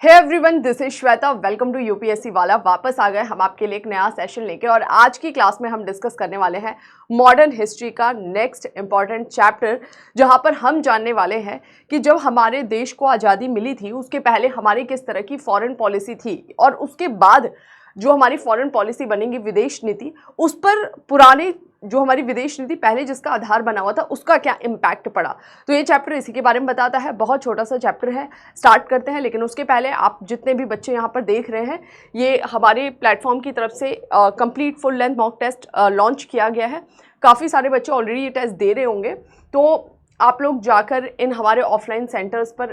Hey everyone, this is Shweta. Welcome to UPSC वाला। वापस आ गए हम आपके लिए एक नया सेशन लेके और आज की क्लास में हम डिस्कस करने वाले हैं मॉडर्न हिस्ट्री का नेक्स्ट इंपॉर्टेंट चैप्टर, जहां पर हम जानने वाले हैं कि जब हमारे देश को आज़ादी मिली थी उसके पहले हमारी किस तरह की फॉरेन पॉलिसी थी और उसके बाद जो हमारी फॉरेन पॉलिसी बनेगी, विदेश नीति, उस पर पुराने जो हमारी विदेश नीति पहले जिसका आधार बना हुआ था उसका क्या इम्पैक्ट पड़ा। तो ये चैप्टर इसी के बारे में बताता है। बहुत छोटा सा चैप्टर है, स्टार्ट करते हैं। लेकिन उसके पहले आप जितने भी बच्चे यहाँ पर देख रहे हैं, ये हमारे प्लेटफॉर्म की तरफ से complete full length mock test launch किया गया है। काफ़ी सारे बच्चे ऑलरेडी ये टेस्ट दे रहे होंगे, तो आप लोग जाकर इन हमारे ऑफलाइन सेंटर्स पर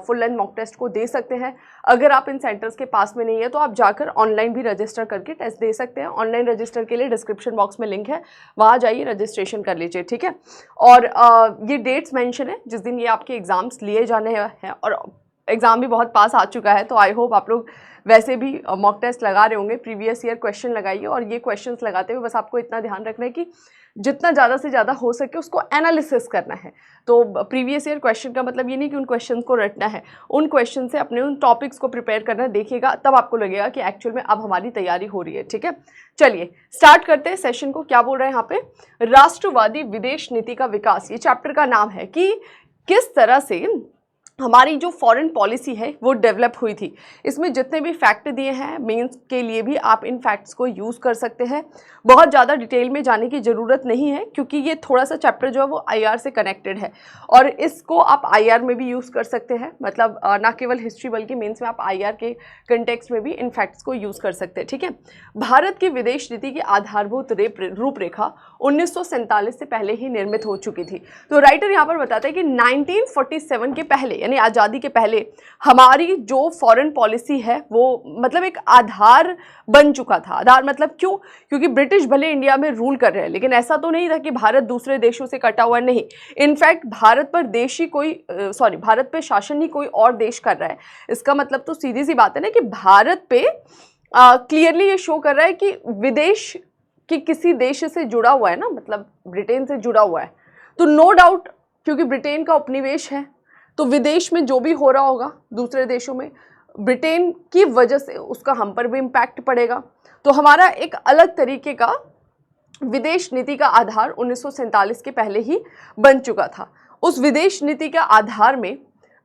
फुल लेंथ मॉक टेस्ट को दे सकते हैं। अगर आप इन सेंटर्स के पास में नहीं है तो आप जाकर ऑनलाइन भी रजिस्टर करके टेस्ट दे सकते हैं। ऑनलाइन रजिस्टर के लिए डिस्क्रिप्शन बॉक्स में लिंक है, वहाँ जाइए, रजिस्ट्रेशन कर लीजिए, ठीक है। और ये डेट्स मेंशन है जिस दिन ये आपके एग्ज़ाम्स लिए जाने हैं, और एग्ज़ाम भी बहुत पास आ चुका है, तो आई होप आप लोग वैसे भी मॉक टेस्ट लगा रहे होंगे। प्रीवियस ईयर क्वेश्चन लगाइए, और ये क्वेश्चंस लगाते हुए बस आपको इतना ध्यान रखना है कि जितना ज़्यादा से ज़्यादा हो सके उसको एनालिसिस करना है। तो प्रीवियस ईयर क्वेश्चन का मतलब ये नहीं कि उन क्वेश्चन को रटना है, उन क्वेश्चन से अपने उन टॉपिक्स को प्रिपेयर करना। देखिएगा तब आपको लगेगा कि एक्चुअल में अब हमारी तैयारी हो रही है, ठीक है। चलिए स्टार्ट करते हैं सेशन को। क्या बोल रहे हैं यहाँ पे, राष्ट्रवादी विदेश नीति का विकास, ये चैप्टर का नाम है कि किस तरह से हमारी जो फॉरेन पॉलिसी है वो डेवलप हुई थी। इसमें जितने भी फैक्ट दिए हैं मेंस के लिए भी आप इन फैक्ट्स को यूज़ कर सकते हैं। बहुत ज़्यादा डिटेल में जाने की ज़रूरत नहीं है, क्योंकि ये थोड़ा सा चैप्टर जो है वो आईआर से कनेक्टेड है, और इसको आप आईआर में भी यूज़ कर सकते हैं। मतलब ना केवल हिस्ट्री बल्कि मेंस में आप आईआर के कंटेक्स्ट में भी इन फैक्ट्स को यूज़ कर सकते हैं, ठीक है। भारत की विदेश नीति की आधारभूत रूपरेखा 1947 से पहले ही निर्मित हो चुकी थी। तो राइटर यहाँ पर बताते हैं कि 1947 के पहले, यानी आज़ादी के पहले, हमारी जो फॉरेन पॉलिसी है वो मतलब एक आधार बन चुका था। आधार मतलब क्यों? क्योंकि ब्रिटिश भले इंडिया में रूल कर रहे हैं, लेकिन ऐसा तो नहीं था कि भारत दूसरे देशों से कटा हुआ, नहीं। इनफैक्ट भारत पर शासन ही कोई और देश कर रहा है। इसका मतलब तो सीधी सी बात है ना कि भारत पे क्लियरली ये शो कर रहा है कि विदेश कि किसी देश से जुड़ा हुआ है ना, मतलब ब्रिटेन से जुड़ा हुआ है। तो नो डाउट, क्योंकि ब्रिटेन का उपनिवेश है, तो विदेश में जो भी हो रहा होगा दूसरे देशों में, ब्रिटेन की वजह से उसका हम पर भी इम्पैक्ट पड़ेगा। तो हमारा एक अलग तरीके का विदेश नीति का आधार 1947 के पहले ही बन चुका था। उस विदेश नीति के आधार में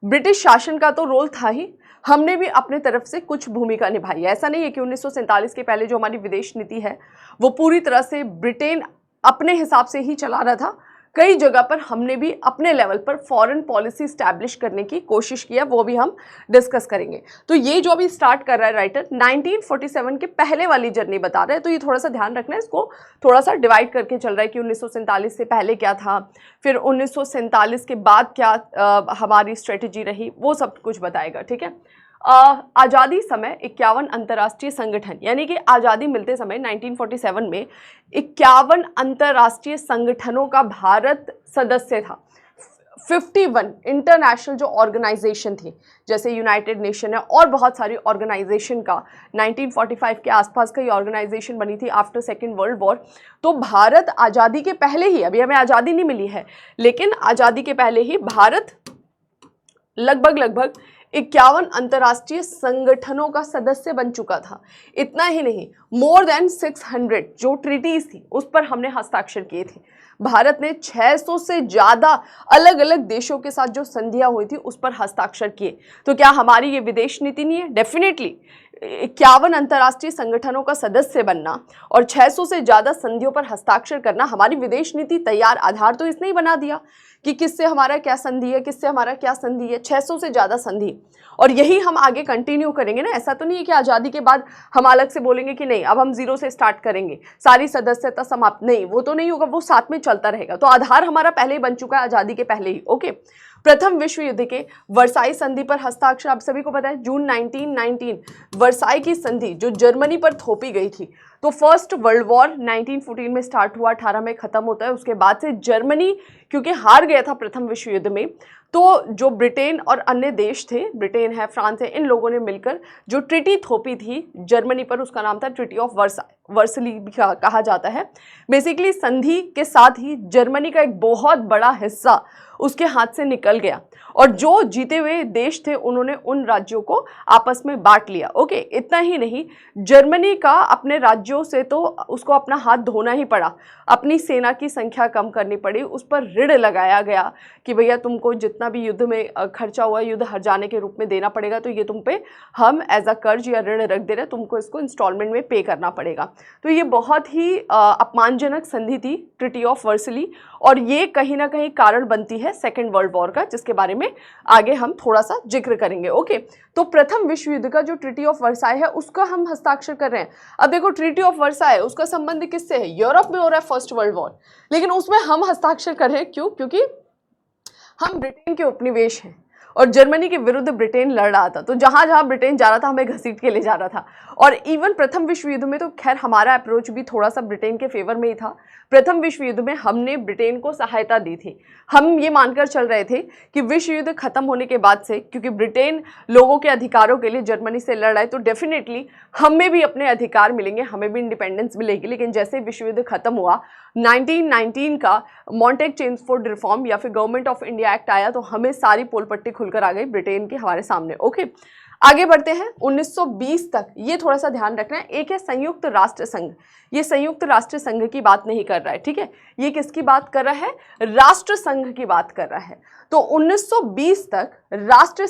ब्रिटिश शासन का तो रोल था ही, हमने भी अपने तरफ से कुछ भूमिका निभाई है। ऐसा नहीं है कि 1947 के पहले जो हमारी विदेश नीति है वो पूरी तरह से ब्रिटेन अपने हिसाब से ही चला रहा था। कई जगह पर हमने भी अपने लेवल पर फॉरेन पॉलिसी स्टैब्लिश करने की कोशिश किया, वो भी हम डिस्कस करेंगे। तो ये जो अभी स्टार्ट कर रहा है राइटर, 1947 के पहले वाली जर्नी बता रहा है, तो ये थोड़ा सा ध्यान रखना है। इसको थोड़ा सा डिवाइड करके चल रहा है कि 1947 से पहले क्या था, फिर 1947 के बाद क्या हमारी स्ट्रेटेजी रही, वो सब कुछ बताएगा, ठीक है। आज़ादी समय 51 अंतर्राष्ट्रीय संगठन, यानी कि आज़ादी मिलते समय 1947 में 51 अंतर्राष्ट्रीय संगठनों का भारत सदस्य था। 51 इंटरनेशनल जो ऑर्गेनाइजेशन थी, जैसे यूनाइटेड नेशन है और बहुत सारी ऑर्गेनाइजेशन का 1945 के आसपास कई ऑर्गेनाइजेशन बनी थी आफ्टर सेकेंड वर्ल्ड वॉर। तो भारत आज़ादी के पहले ही, अभी हमें आज़ादी नहीं मिली है, लेकिन आज़ादी के पहले ही भारत लगभग 51 अंतर्राष्ट्रीय संगठनों का सदस्य बन चुका था। इतना ही नहीं, मोर देन 600 जो ट्रीटीज थी उस पर हमने हस्ताक्षर किए थे। भारत ने 600 से ज़्यादा अलग अलग देशों के साथ जो संधियां हुई थी उस पर हस्ताक्षर किए। तो क्या हमारी ये विदेश नीति नहीं है? डेफिनेटली 51 अंतर्राष्ट्रीय संगठनों का सदस्य बनना और 600 से ज़्यादा संधियों पर हस्ताक्षर करना हमारी विदेश नीति तैयार। आधार तो इसने ही बना दिया कि किससे हमारा क्या संधि है, किससे हमारा क्या संधि है, 600 से ज़्यादा संधि, और यही हम आगे कंटिन्यू करेंगे ना। ऐसा तो नहीं है कि आज़ादी के बाद हम अलग से बोलेंगे कि नहीं अब हम जीरो से स्टार्ट करेंगे, सारी सदस्यता समाप्त, नहीं, वो तो नहीं होगा, वो साथ में चलता रहेगा। तो आधार हमारा पहले ही बन चुका है, आज़ादी के पहले ही, ओके। प्रथम विश्व युद्ध के वर्साई संधि पर हस्ताक्षर, आप सभी को पता है, जून 1919 वर्साई की संधि जो जर्मनी पर थोपी गई थी, तो फर्स्ट वर्ल्ड वॉर 1914 में स्टार्ट हुआ, 18 में ख़त्म होता है। उसके बाद से जर्मनी क्योंकि हार गया था प्रथम विश्व युद्ध में, तो जो ब्रिटेन और अन्य देश थे, ब्रिटेन है, फ्रांस है, इन लोगों ने मिलकर जो ट्रिटी थोपी थी जर्मनी पर, उसका नाम था ट्रिटी ऑफ वर्सली भी कहा जाता है। बेसिकली संधि के साथ ही जर्मनी का एक बहुत बड़ा हिस्सा उसके हाथ से निकल गया और जो जीते हुए देश थे उन्होंने उन राज्यों को आपस में बांट लिया। ओके, इतना ही नहीं, जर्मनी का अपने राज्यों से तो उसको अपना हाथ धोना ही पड़ा, अपनी सेना की संख्या कम करनी पड़ी, उस पर ऋण लगाया गया कि भैया तुमको जितना भी युद्ध में खर्चा हुआ युद्ध हर जाने के रूप में देना पड़ेगा, तो ये तुम पे हम एज अ कर्ज या ऋण रख दे रहे, तुमको इसको इंस्टॉलमेंट में पे करना पड़ेगा। तो ये बहुत ही अपमानजनक संधि थी ट्रिटी ऑफ वर्सली, और ये कहीं ना कहीं कारण बनती है सेकेंड वर्ल्ड वॉर का, जिसके बारे में आगे हम थोड़ा सा जिक्र करेंगे। ओके, तो प्रथम विश्व युद्ध का जो ट्रिटी ऑफ वर्साई है उसका हम हस्ताक्षर कर रहे हैं। अब देखो, ट्रिटी ऑफ वर्साई उसका संबंध किससे है? यूरोप में हो रहा है फर्स्ट वर्ल्ड वॉर, लेकिन उसमें हम हस्ताक्षर कर रहे हैं। क्यों? क्योंकि हम ब्रिटेन के उपनिवेश हैं और जर्मनी के विरुद्ध ब्रिटेन लड़ रहा था, तो जहां जहां ब्रिटेन जा रहा था हमें घसीट के ले जा रहा था। और इवन प्रथम विश्व युद्ध में तो खैर हमारा अप्रोच भी थोड़ा सा ब्रिटेन के फेवर में ही था। प्रथम विश्व युद्ध में हमने ब्रिटेन को सहायता दी थी। हम ये मानकर चल रहे थे कि विश्व युद्ध खत्म होने के बाद से, क्योंकि ब्रिटेन लोगों के अधिकारों के लिए जर्मनी से लड़ रहा है, तो डेफिनेटली हमें भी अपने अधिकार मिलेंगे, हमें भी इंडिपेंडेंस मिलेगी। लेकिन जैसे विश्व युद्ध खत्म हुआ, 1919 का मॉन्टेग चेम्सफोर्ड रिफॉर्म या फिर गवर्नमेंट ऑफ इंडिया एक्ट आया, तो हमें सारी पोल पट्टी खुलकर आ गई ब्रिटेन के हमारे सामने। ओके, आगे बढ़ते हैं 1920 तक। ये थोड़ा सा ध्यान रखना है, एक है संयुक्त राष्ट्र संघ, ये संयुक्त राष्ट्र संघ की बात नहीं कर रहा है, ठीक है, ये किसकी बात कर रहा है? राष्ट्र संघ की बात कर रहा है। तो 1920 तक राष्ट्र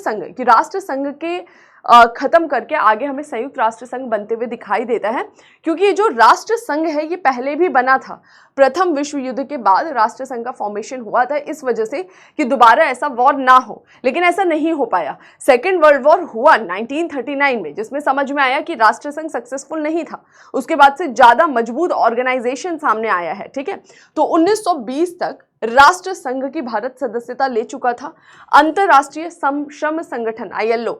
संघ के खत्म करके आगे हमें संयुक्त राष्ट्र संघ बनते हुए दिखाई देता है, क्योंकि ये जो राष्ट्र संघ है ये पहले भी बना था। प्रथम विश्व युद्ध के बाद राष्ट्र संघ का फॉर्मेशन हुआ था इस वजह से कि दोबारा ऐसा वॉर ना हो, लेकिन ऐसा नहीं हो पाया। सेकेंड वर्ल्ड वॉर हुआ 1939 में, जिसमें समझ में आया कि राष्ट्र संघ सक्सेसफुल नहीं था। उसके बाद से ज्यादा मजबूत ऑर्गेनाइजेशन सामने आया है, ठीक है। तो 1920 तक राष्ट्र संघ की भारत सदस्यता ले चुका था। अंतरराष्ट्रीय श्रम संगठन ILO,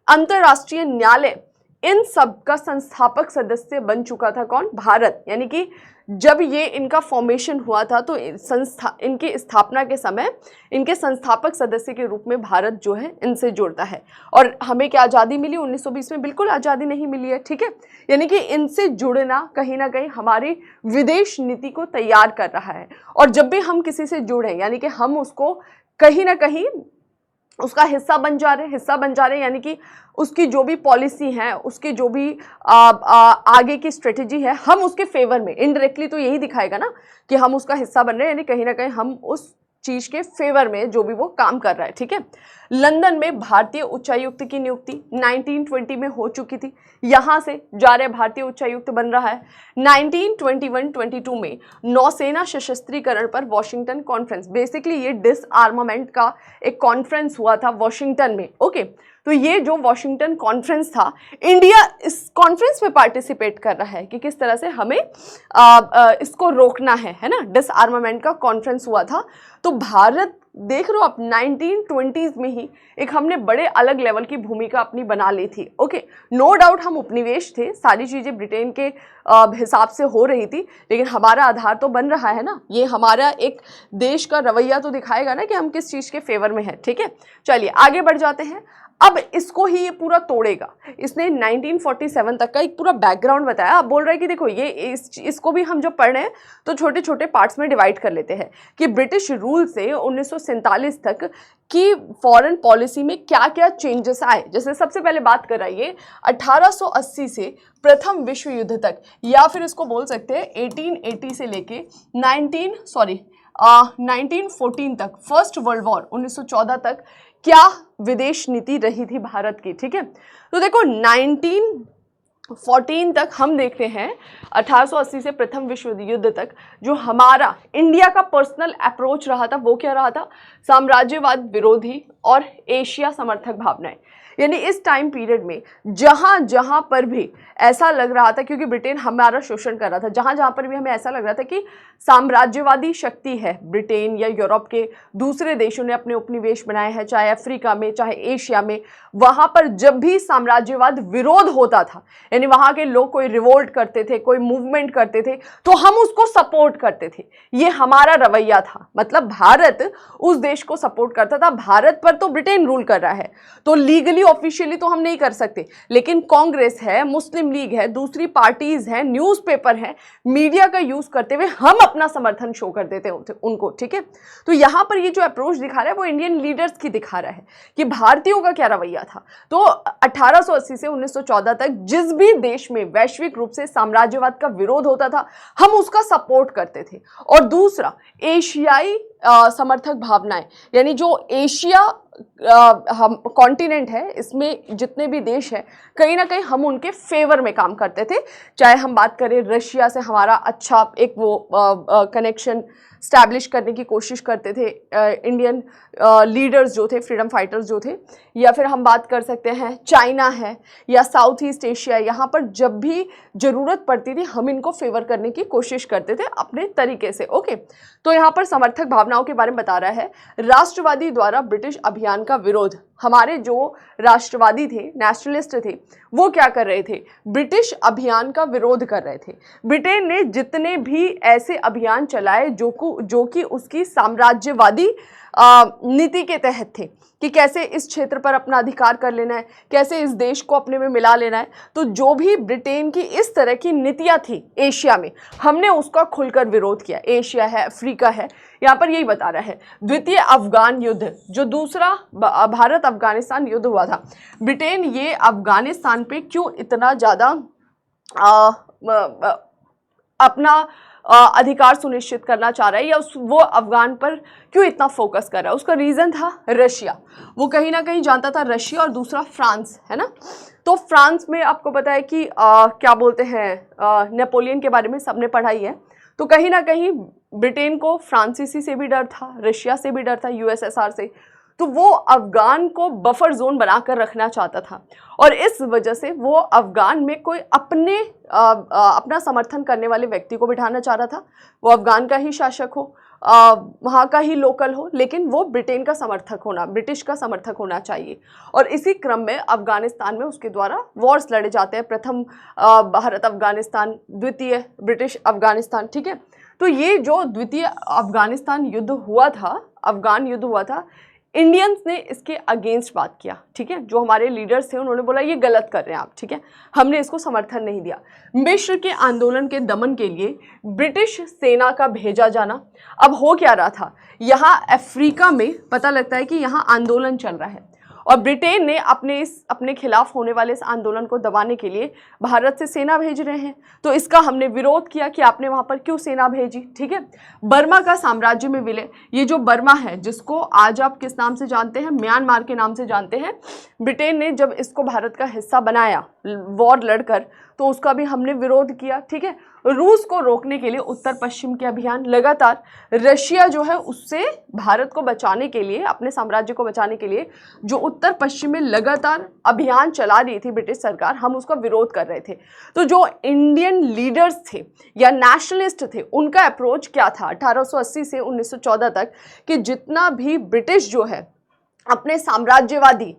अंतरराष्ट्रीय न्यायालय, इन सब का संस्थापक सदस्य बन चुका था कौन? भारत। यानी कि जब ये इनका फॉर्मेशन हुआ था तो इनकी स्थापना के समय इनके संस्थापक सदस्य के रूप में भारत जो है इनसे जुड़ता है। और हमें क्या आज़ादी मिली 1920 में? बिल्कुल आज़ादी नहीं मिली है, ठीक है। यानी कि इनसे जुड़ना कहीं ना कहीं हमारी विदेश नीति को तैयार कर रहा है। और जब भी हम किसी से जुड़े, यानी कि हम उसको कहीं ना कहीं उसका हिस्सा बन जा रहे हैं, यानी कि उसकी जो भी पॉलिसी है, उसकी जो भी आगे की स्ट्रेटेजी है, हम उसके फेवर में, इनडायरेक्टली तो यही दिखाएगा ना कि हम उसका हिस्सा बन रहे हैं, यानी कहीं ना कहीं हम उस चीज के फेवर में जो भी वो काम कर रहा है, ठीक है। लंदन में भारतीय उच्चायुक्त की नियुक्ति 1920 में हो चुकी थी, यहां से जा रहे भारतीय उच्चायुक्त बन रहा है। 1921-22 में नौसेना सशस्त्रीकरण पर वॉशिंगटन कॉन्फ्रेंस, बेसिकली ये डिसआर्मामेंट का एक कॉन्फ्रेंस हुआ था वॉशिंगटन में। ओके, तो ये जो वॉशिंगटन कॉन्फ्रेंस था, इंडिया इस कॉन्फ्रेंस में पार्टिसिपेट कर रहा है कि किस तरह से हमें इसको रोकना है ना। डिसआर्मामेंट का कॉन्फ्रेंस हुआ था। तो भारत, देख रहे हो आप, 1920s में ही एक हमने बड़े अलग लेवल की भूमिका अपनी बना ली थी। ओके, नो डाउट हम उपनिवेश थे, सारी चीज़ें ब्रिटेन के हिसाब से हो रही थी, लेकिन हमारा आधार तो बन रहा है ना। ये हमारा एक देश का रवैया तो दिखाएगा ना कि हम किस चीज़ के फेवर में हैं, ठीक है। चलिए आगे बढ़ जाते हैं। अब इसको ही ये पूरा तोड़ेगा। इसने 1947 तक का एक पूरा बैकग्राउंड बताया। अब बोल रहा है कि देखो ये इसको भी हम जब पढ़ रहे हैं तो छोटे छोटे पार्ट्स में डिवाइड कर लेते हैं कि ब्रिटिश रूल से 1947 तक की फॉरेन पॉलिसी में क्या क्या चेंजेस आए। जैसे सबसे पहले बात कर रही है 1880 से प्रथम विश्व युद्ध तक, या फिर इसको बोल सकते हैं 1880 से लेके 1914 तक, फर्स्ट वर्ल्ड वॉर 1914 तक क्या विदेश नीति रही थी भारत की, ठीक है। तो देखो 1914 तक हम देखते हैं, 1880 से प्रथम विश्व युद्ध तक जो हमारा इंडिया का पर्सनल अप्रोच रहा था वो क्या रहा था? साम्राज्यवाद विरोधी और एशिया समर्थक भावनाएं। यानी इस टाइम पीरियड में जहां जहां पर भी ऐसा लग रहा था, क्योंकि ब्रिटेन हमारा शोषण कर रहा था, जहां जहां पर भी हमें ऐसा लग रहा था कि साम्राज्यवादी शक्ति है, ब्रिटेन या यूरोप के दूसरे देशों ने अपने उपनिवेश बनाए हैं, चाहे अफ्रीका में चाहे एशिया में, वहां पर जब भी साम्राज्यवाद विरोध होता था, यानी यानी वहां के लोग कोई रिवोल्ट करते थे, कोई मूवमेंट करते थे, तो हम उसको सपोर्ट करते थे। ये हमारा रवैया था। मतलब भारत उस देश को सपोर्ट करता था। भारत पर तो ब्रिटेन रूल कर रहा है, तो लीगली ऑफिशियली तो हम नहीं कर सकते, लेकिन कांग्रेस है, मुस्लिम लीग है, दूसरी पार्टीज हैं, न्यूज़पेपर है, मीडिया का यूज करते हुए हम अपना समर्थन शो कर देते हैं उनको। ठीक है, तो यहां पर ये जो अप्रोच दिखा रहा है वो इंडियन लीडर्स की दिखा रहा है कि भारतीयों का क्या रवैया था। तो 1880 से 1914 तक जिस भी देश में वैश्विक रूप से साम्राज्यवाद का विरोध होता था, हम उसका सपोर्ट करते थे। और दूसरा, एशियाई समर्थक भावनाएं, यानी जो एशिया हम कॉन्टिनेंट है, इसमें जितने भी देश हैं, कहीं ना कहीं हम उनके फेवर में काम करते थे। चाहे हम बात करें रशिया से हमारा अच्छा एक वो कनेक्शन स्टैब्लिश करने की कोशिश करते थे इंडियन लीडर्स जो थे, फ्रीडम फाइटर्स जो थे, या फिर हम बात कर सकते हैं चाइना है या साउथ ईस्ट एशिया, यहाँ पर जब भी ज़रूरत पड़ती थी हम इनको फेवर करने की कोशिश करते थे अपने तरीके से। ओके, तो यहाँ पर समर्थक भावनाओं के बारे में बता रहा है। राष्ट्रवादी द्वारा ब्रिटिश अभियान का विरोध, हमारे जो राष्ट्रवादी थे, नेशनलिस्ट थे, वो क्या कर रहे थे? ब्रिटिश अभियान का विरोध कर रहे थे। ब्रिटेन ने जितने भी ऐसे अभियान चलाए जो कि उसकी साम्राज्यवादी नीति के तहत थे कि कैसे इस क्षेत्र पर अपना अधिकार कर लेना है, कैसे इस देश को अपने में मिला लेना है, तो जो भी ब्रिटेन की इस तरह की नीतियां थी एशिया में, हमने उसका खुलकर विरोध किया। एशिया है, अफ्रीका है, यहाँ पर यही बता रहा है। द्वितीय अफगान युद्ध, जो दूसरा भारत अफगानिस्तान युद्ध हुआ था, ब्रिटेन ये अफगानिस्तान पे क्यों इतना ज़्यादा अपना अधिकार सुनिश्चित करना चाह रहा है, या वो अफगान पर क्यों इतना फोकस कर रहा है? उसका रीज़न था रशिया। वो कहीं ना कहीं जानता था रशिया, और दूसरा फ्रांस है ना। तो फ्रांस में आपको पता है कि क्या बोलते हैं, नेपोलियन के बारे में सबने पढ़ाई है। तो कहीं ना कहीं ब्रिटेन को फ्रांसीसी से भी डर था, रशिया से भी डर था, यूएसएसआर से। तो वो अफगान को बफर जोन बनाकर रखना चाहता था, और इस वजह से वो अफगान में कोई अपना समर्थन करने वाले व्यक्ति को बिठाना चाह रहा था। वो अफगान का ही शासक हो, वहाँ का ही लोकल हो, लेकिन वो ब्रिटेन का समर्थक होना, ब्रिटिश का समर्थक होना चाहिए। और इसी क्रम में अफगानिस्तान में उसके द्वारा वॉर्स लड़े जाते हैं। प्रथम भारत अफगानिस्तान, द्वितीय ब्रिटिश अफगानिस्तान। ठीक है, तो ये जो द्वितीय अफगानिस्तान युद्ध हुआ था, अफगान युद्ध हुआ था, इंडियंस ने इसके अगेंस्ट बात किया। ठीक है, जो हमारे लीडर्स थे उन्होंने बोला ये गलत कर रहे हैं आप। ठीक है, हमने इसको समर्थन नहीं दिया। मिस्र के आंदोलन के दमन के लिए ब्रिटिश सेना का भेजा जाना। अब हो क्या रहा था, यहाँ अफ्रीका में पता लगता है कि यहाँ आंदोलन चल रहा है, और ब्रिटेन ने अपने खिलाफ होने वाले इस आंदोलन को दबाने के लिए भारत से सेना भेज रहे हैं। तो इसका हमने विरोध किया कि आपने वहाँ पर क्यों सेना भेजी। ठीक है, बर्मा का साम्राज्य में विलय, ये जो बर्मा है जिसको आज आप किस नाम से जानते हैं, म्यांमार के नाम से जानते हैं, ब्रिटेन ने जब इसको भारत का हिस्सा बनाया वॉर लड़कर, तो उसका भी हमने विरोध किया। ठीक है, रूस को रोकने के लिए उत्तर पश्चिम के अभियान लगातार, रशिया जो है उससे भारत को बचाने के लिए, अपने साम्राज्य को बचाने के लिए जो उत्तर पश्चिम में लगातार अभियान चला रही थी ब्रिटिश सरकार, हम उसका विरोध कर रहे थे। तो जो इंडियन लीडर्स थे या नेशनलिस्ट थे, उनका अप्रोच क्या था 1880 से 1914 तक, कि जितना भी ब्रिटिश जो है अपने साम्राज्यवादी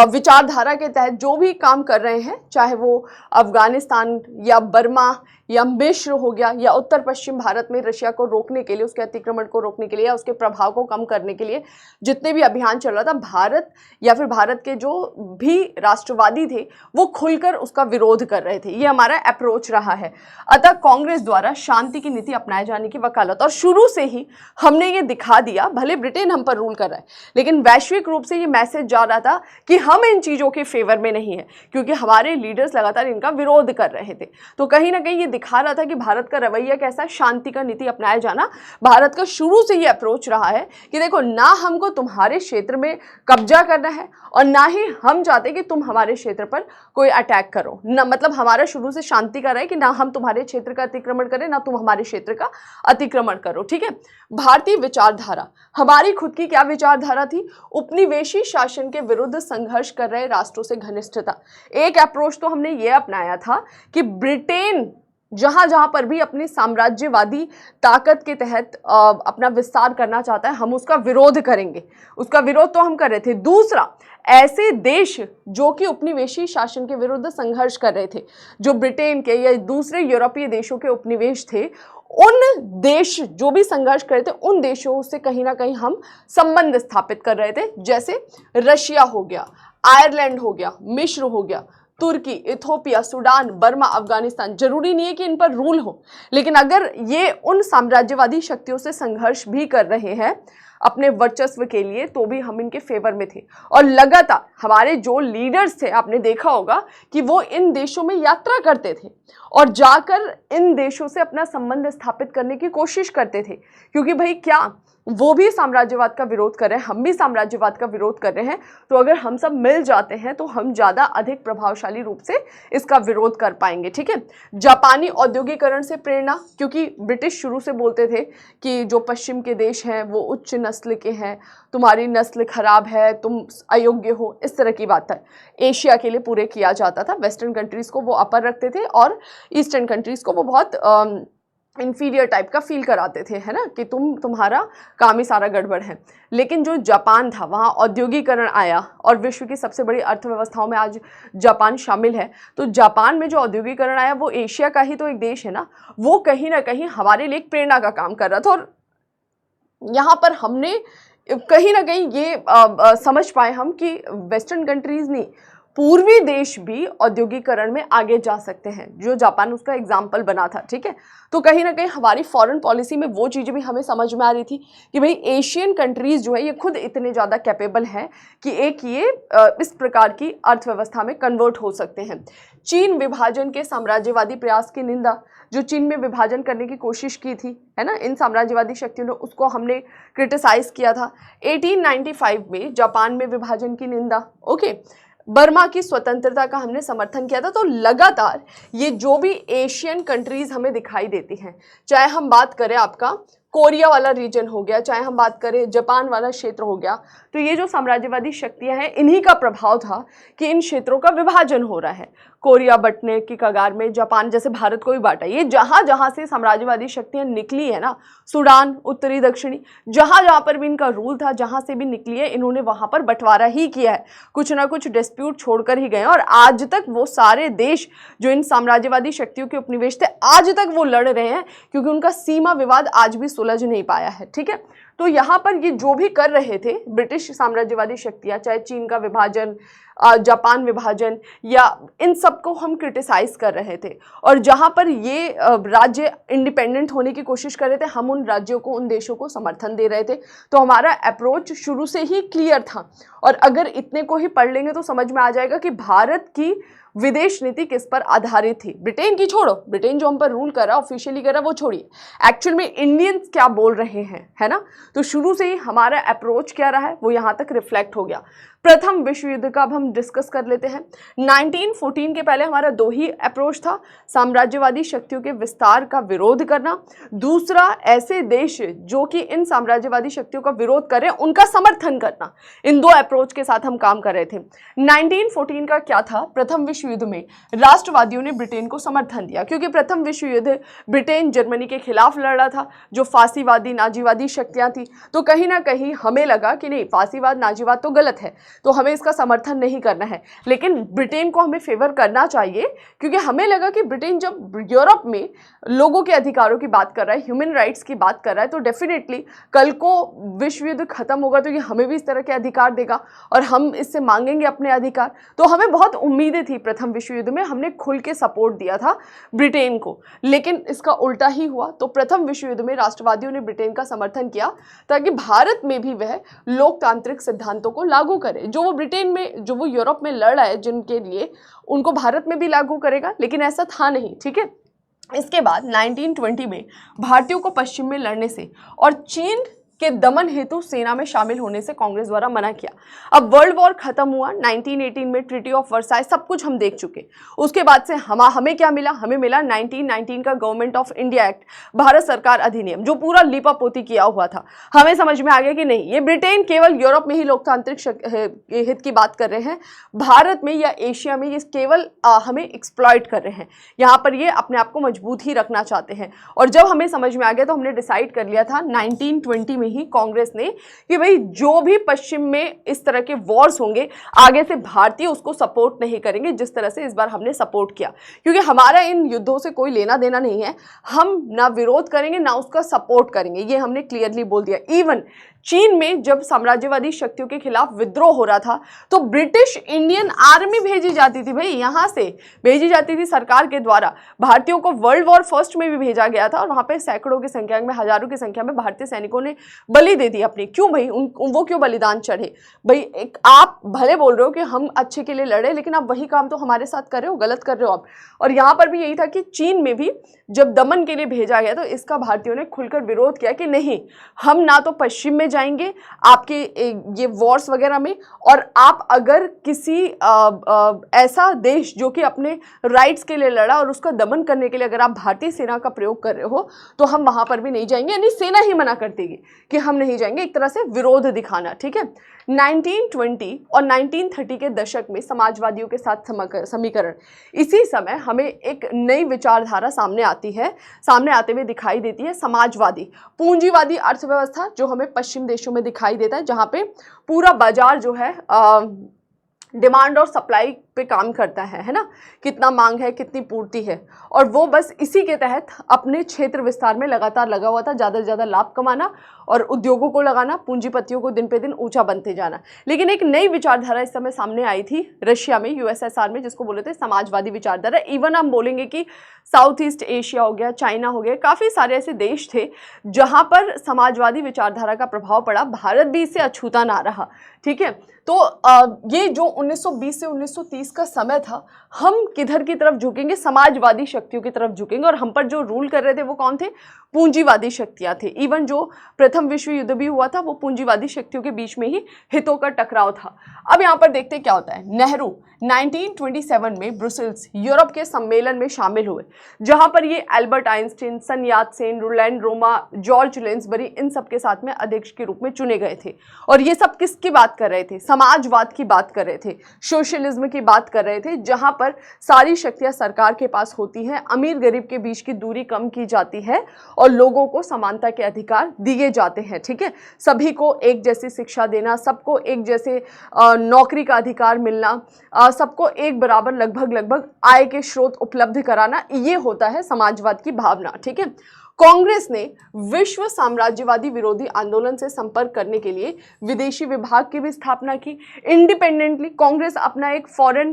विचारधारा के तहत जो भी काम कर रहे हैं, चाहे वो अफगानिस्तान या बर्मा या मिस्र हो गया, या उत्तर पश्चिम भारत में रशिया को रोकने के लिए, उसके अतिक्रमण को रोकने के लिए, या उसके प्रभाव को कम करने के लिए जितने भी अभियान चल रहा था, भारत या फिर भारत के जो भी राष्ट्रवादी थे वो खुलकर उसका विरोध कर रहे थे। ये हमारा अप्रोच रहा है। अतः कांग्रेस द्वारा शांति की नीति अपनाए जाने की वकालत, और शुरू से ही हमने ये दिखा दिया, भले ब्रिटेन हम पर रूल कर रहा है, लेकिन वैश्विक रूप से ये मैसेज जा रहा था कि हम इन चीज़ों के फेवर में नहीं है, क्योंकि हमारे लीडर्स लगातार इनका विरोध कर रहे थे। तो कहीं ना कहीं ये दिखा रहा था कि भारत का रवैया कैसा है, शांति का नीति अपनाया जाना। भारत का शुरू से ये अप्रोच रहा है कि देखो, ना हमको तुम्हारे क्षेत्र में कब्जा करना है, और ना ही हम चाहते कि तुम हमारे क्षेत्र पर कोई अटैक करो। ना, मतलब हमारा शुरू से शांति का रहा है कि ना हम तुम्हारे क्षेत्र का अतिक्रमण करें, ना तुम हमारे क्षेत्र का अतिक्रमण करो। ठीक है, भारतीय विचारधारा, हमारी खुद की क्या विचारधारा थी? उपनिवेशी शासन के विरुद्ध संघर्ष कर रहे राष्ट्रों से घनिष्ठता। एक अप्रोच तो हमने ये अपनाया था कि ब्रिटेन जहां जहां पर भी अपनी साम्राज्यवादी ताकत के तहत अपना विस्तार करना चाहता है, हम उसका विरोध करेंगे। उसका विरोध तो हम कर रहे थे। दूसरा, ऐसे देश जो कि उपनिवेशी शासन के विरुद्ध संघर्ष कर रहे थे, जो ब्रिटेन के या दूसरे यूरोपीय देशों के उपनिवेश थे, उन देश जो भी संघर्ष कर रहे थे, उन देशों से कहीं ना कहीं हम संबंध स्थापित कर रहे थे। जैसे रशिया हो गया, आयरलैंड हो गया, मिस्र हो गया, तुर्की, इथोपिया, सूडान, बर्मा, अफगानिस्तान। जरूरी नहीं है कि इन पर रूल हो, लेकिन अगर ये उन साम्राज्यवादी शक्तियों से संघर्ष भी कर रहे हैं अपने वर्चस्व के लिए, तो भी हम इनके फेवर में थे। और लगातार हमारे जो लीडर्स थे, आपने देखा होगा कि वो इन देशों में यात्रा करते थे और जाकर इन देशों से अपना संबंध स्थापित करने की कोशिश करते थे। क्योंकि भाई क्या वो भी साम्राज्यवाद का विरोध कर रहे हैं, हम भी साम्राज्यवाद का विरोध कर रहे हैं, तो अगर हम सब मिल जाते हैं तो हम ज़्यादा अधिक प्रभावशाली रूप से इसका विरोध कर पाएंगे। ठीक है। जापानी औद्योगिकरण से प्रेरणा, क्योंकि ब्रिटिश शुरू से बोलते थे कि जो पश्चिम के देश हैं वो उच्च नस्ल के हैं, तुम्हारी नस्ल खराब है, तुम अयोग्य हो, इस तरह की बात है। एशिया के लिए पूरे किया जाता था। वेस्टर्न कंट्रीज़ को वो अपर रखते थे और ईस्टर्न कंट्रीज़ को वो बहुत इन्फीरियर टाइप का फील कराते थे, है ना, कि तुम्हारा काम ही सारा गड़बड़ है। लेकिन जो जापान था, वहाँ औद्योगिकरण आया और विश्व की सबसे बड़ी अर्थव्यवस्थाओं में आज जापान शामिल है। तो जापान में जो औद्योगिकरण आया, वो एशिया का ही तो एक देश है ना, वो कहीं ना कहीं हमारे लिए एक प्रेरणा का काम कर रहा था। और यहाँ पर हमने कहीं ना कहीं ये समझ पाए हम कि वेस्टर्न कंट्रीज नहीं, पूर्वी देश भी औद्योगिकरण में आगे जा सकते हैं, जो जापान उसका एग्जाम्पल बना था। ठीक है। तो कहीं ना कहीं हमारी फॉरेन पॉलिसी में वो चीज़ें भी हमें समझ में आ रही थी कि भाई एशियन कंट्रीज जो है ये खुद इतने ज़्यादा कैपेबल हैं कि एक ये इस प्रकार की अर्थव्यवस्था में कन्वर्ट हो सकते हैं। चीन विभाजन के साम्राज्यवादी प्रयास की निंदा, जो चीन में विभाजन करने की कोशिश की थी, है ना, इन साम्राज्यवादी शक्तियों ने, उसको हमने क्रिटिसाइज किया था। 1895 में जापान में विभाजन की निंदा। ओके। बर्मा की स्वतंत्रता का हमने समर्थन किया था। तो लगातार ये जो भी एशियन कंट्रीज हमें दिखाई देती हैं, चाहे हम बात करें आपका कोरिया वाला रीजन हो गया, चाहे हम बात करें जापान वाला क्षेत्र हो गया, तो ये जो साम्राज्यवादी शक्तियां हैं, इन्हीं का प्रभाव था कि इन क्षेत्रों का विभाजन हो रहा है। कोरिया बंटने की कगार में, जापान जैसे भारत को भी बांटा। ये जहां जहां से साम्राज्यवादी शक्तियां निकली है ना, सूडान, उत्तरी दक्षिणी, जहां जहां पर भी इनका रूल था, जहां से भी निकली है, इन्होंने वहां पर बंटवारा ही किया है, कुछ ना कुछ डिस्प्यूट छोड़कर ही गए। और आज तक वो सारे देश जो इन साम्राज्यवादी शक्तियों के उपनिवेश थे, आज तक वो लड़ रहे हैं, क्योंकि उनका सीमा विवाद आज भी सुलझ नहीं पाया है। ठीक है। तो यहाँ पर ये जो भी कर रहे थे ब्रिटिश साम्राज्यवादी शक्तियाँ, चाहे चीन का विभाजन, जापान विभाजन, या इन सब को हम क्रिटिसाइज कर रहे थे। और जहाँ पर ये राज्य इंडिपेंडेंट होने की कोशिश कर रहे थे, हम उन राज्यों को, उन देशों को समर्थन दे रहे थे। तो हमारा अप्रोच शुरू से ही क्लियर था। और अगर इतने को ही पढ़ लेंगे तो समझ में आ जाएगा कि भारत की विदेश नीति किस पर आधारित थी। ब्रिटेन की छोड़ो, ब्रिटेन जो हम पर रूल कर रहा, ऑफिशियली कर रहा, वो छोड़िए, एक्चुअल में इंडियंस क्या बोल रहे हैं, है ना। तो शुरू से ही हमारा अप्रोच क्या रहा है वो यहाँ तक रिफ्लेक्ट हो गया। प्रथम विश्व युद्ध का अब हम डिस्कस कर लेते हैं। 1914 के पहले हमारा दो ही अप्रोच था, साम्राज्यवादी शक्तियों के विस्तार का विरोध करना, दूसरा ऐसे देश जो कि इन साम्राज्यवादी शक्तियों का विरोध कर रहे हैं उनका समर्थन करना। इन दो अप्रोच के साथ हम काम कर रहे थे। 1914 का क्या था, प्रथम विश्व युद्ध में राष्ट्रवादियों ने ब्रिटेन को समर्थन दिया, क्योंकि प्रथम विश्व युद्ध ब्रिटेन जर्मनी के खिलाफ लड़ रहा था, जो फांसीवादी नाजीवादी शक्तियां थी। तो कहीं ना कहीं हमें लगा कि नहीं, फांसीवाद नाजीवाद तो गलत है, तो हमें इसका समर्थन नहीं करना है, लेकिन ब्रिटेन को हमें फेवर करना चाहिए, क्योंकि हमें लगा कि ब्रिटेन जब यूरोप में लोगों के अधिकारों की बात कर रहा है, ह्यूमन राइट्स की बात कर रहा है, तो डेफिनेटली कल को विश्व युद्ध खत्म होगा तो ये हमें भी इस तरह के अधिकार देगा और हम इससे मांगेंगे अपने अधिकार। तो हमें बहुत उम्मीदें थी प्रथम विश्व युद्ध में, हमने खुल के सपोर्ट दिया था ब्रिटेन को, लेकिन इसका उल्टा ही हुआ। तो प्रथम विश्व युद्ध में राष्ट्रवादियों ने ब्रिटेन का समर्थन किया ताकि भारत में भी वह लोकतांत्रिक सिद्धांतों को लागू करे, जो वो ब्रिटेन में, जो वो यूरोप में लड़ रहा है जिनके लिए, उनको भारत में भी लागू करेगा, लेकिन ऐसा था नहीं। ठीक है। इसके बाद 1920 में भारतीयों को पश्चिम में लड़ने से और चीन के दमन हेतु सेना में शामिल होने से कांग्रेस द्वारा मना किया। अब वर्ल्ड वॉर खत्म हुआ 1918 में, ट्रीटी ऑफ वर्साई, सब कुछ हम देख चुके। उसके बाद से हमें क्या मिला? हमें मिला 1919 का government of India act, Bharat सरकार अधिनियम, जो पूरा लीपापोती किया हुआ था। हमें समझ में आ गया कि नहीं, ये ब्रिटेन केवल यूरोप में ही लोकतांत्रिक हित की बात कर रहे हैं, भारत में या एशिया में ये केवल हमें एक्सप्लॉइट कर रहे हैं, यहाँ पर ये अपने आप को मजबूत ही रखना चाहते हैं। और जब हमें समझ में आ गया तो हमने डिसाइड कर लिया था 1920 में ही कांग्रेस ने कि भाई जो भी पश्चिम में इस तरह के वॉर्स होंगे, आगे से भारतीय उसको सपोर्ट नहीं करेंगे जिस तरह से इस बार हमने सपोर्ट किया, क्योंकि हमारा इन युद्धों से कोई लेना देना नहीं है। हम ना विरोध करेंगे ना उसका सपोर्ट करेंगे, ये हमने क्लियरली बोल दिया। इवन चीन में जब साम्राज्यवादी शक्तियों के खिलाफ विद्रोह हो रहा था तो ब्रिटिश इंडियन आर्मी भेजी जाती थी, भाई यहां से भेजी जाती थी सरकार के द्वारा। भारतीयों को वर्ल्ड वॉर फर्स्ट में भी भेजा गया था और वहां पे सैकड़ों की संख्या में, हजारों की संख्या में भारतीय सैनिकों ने बलि दे दी अपनी। क्यों भाई? वो क्यों बलिदान चढ़े? भाई एक आप भले बोल रहे हो कि हम अच्छे के लिए लड़े, लेकिन आप वही काम तो हमारे साथ कर रहे हो, गलत कर रहे हो आप। और यहाँ पर भी यही था कि चीन में भी जब दमन के लिए भेजा गया तो इसका भारतीयों ने खुलकर विरोध किया कि नहीं, हम ना तो पश्चिम में जाएंगे आपके ये वॉर्स वगैरह में, और आप अगर किसी ऐसा देश जो कि अपने राइट्स के लिए लड़ा और उसका दमन करने के लिए अगर आप भारतीय सेना का प्रयोग कर रहे हो तो हम वहां पर भी नहीं जाएंगे। यानी सेना ही मना कर देगी कि हम नहीं जाएंगे, एक तरह से विरोध दिखाना। ठीक है, 1920 और 1930 के दशक में समाजवादियों के साथ समीकरण, इसी समय हमें एक नई विचारधारा सामने आते हुए दिखाई देती है, समाजवादी पूंजीवादी अर्थव्यवस्था, जो हमें पश्चिम देशों में दिखाई देता है, जहां पे पूरा बाजार जो है डिमांड और सप्लाई पे काम करता है ना, कितना मांग है कितनी पूर्ति है, और वो बस इसी के तहत अपने क्षेत्र विस्तार में लगातार लगा हुआ था, ज़्यादा से ज़्यादा लाभ कमाना और उद्योगों को लगाना, पूंजीपतियों को दिन पे दिन ऊंचा बनते जाना। लेकिन एक नई विचारधारा इस समय सामने आई थी रशिया में, यूएसएसआर में, जिसको बोले थे समाजवादी विचारधारा। इवन हम बोलेंगे कि साउथ ईस्ट एशिया हो गया, चाइना हो गया, काफ़ी सारे ऐसे देश थे जहाँ पर समाजवादी विचारधारा का प्रभाव पड़ा। भारत भी इससे अछूता ना रहा। ठीक है, तो ये जो 1920 से 1930 का समय था, हम किधर की तरफ झुकेंगे? समाजवादी शक्तियों की तरफ झुकेंगे। और हम पर जो रूल कर रहे थे वो कौन थे? पूंजीवादी शक्तियां थे। इवन जो प्रथम विश्व युद्ध भी हुआ था वो पूंजीवादी शक्तियों के बीच में ही हितों का टकराव था। अब यहाँ पर देखते क्या होता है। नेहरू 1927 में ब्रुसेल्स यूरोप के सम्मेलन में शामिल हुए, जहां पर ये एल्बर्ट आइंस्टीन, सन यात सेन, रोलैंड रोमा, जॉर्ज लेंसबरी, इन सब के साथ में अध्यक्ष के रूप में चुने गए थे। और ये सब किसकी बात कर रहे थे? समाजवाद की बात कर रहे थे, सोशलिज्म की बात कर रहे थे, जहां पर सारी शक्तियां सरकार के पास होती हैं, अमीर गरीब के बीच की दूरी कम की जाती है और लोगों को समानता के अधिकार दिए जाते हैं। ठीक है, सभी को एक जैसी शिक्षा देना, सबको एक जैसे नौकरी का अधिकार मिलना, सबको एक बराबर लगभग आय के स्रोत उपलब्ध कराना, ये होता है समाजवाद की भावना। ठीक है, कांग्रेस ने विश्व साम्राज्यवादी विरोधी आंदोलन से संपर्क करने के लिए विदेशी विभाग की भी स्थापना की। इंडिपेंडेंटली कांग्रेस अपना एक फॉरेन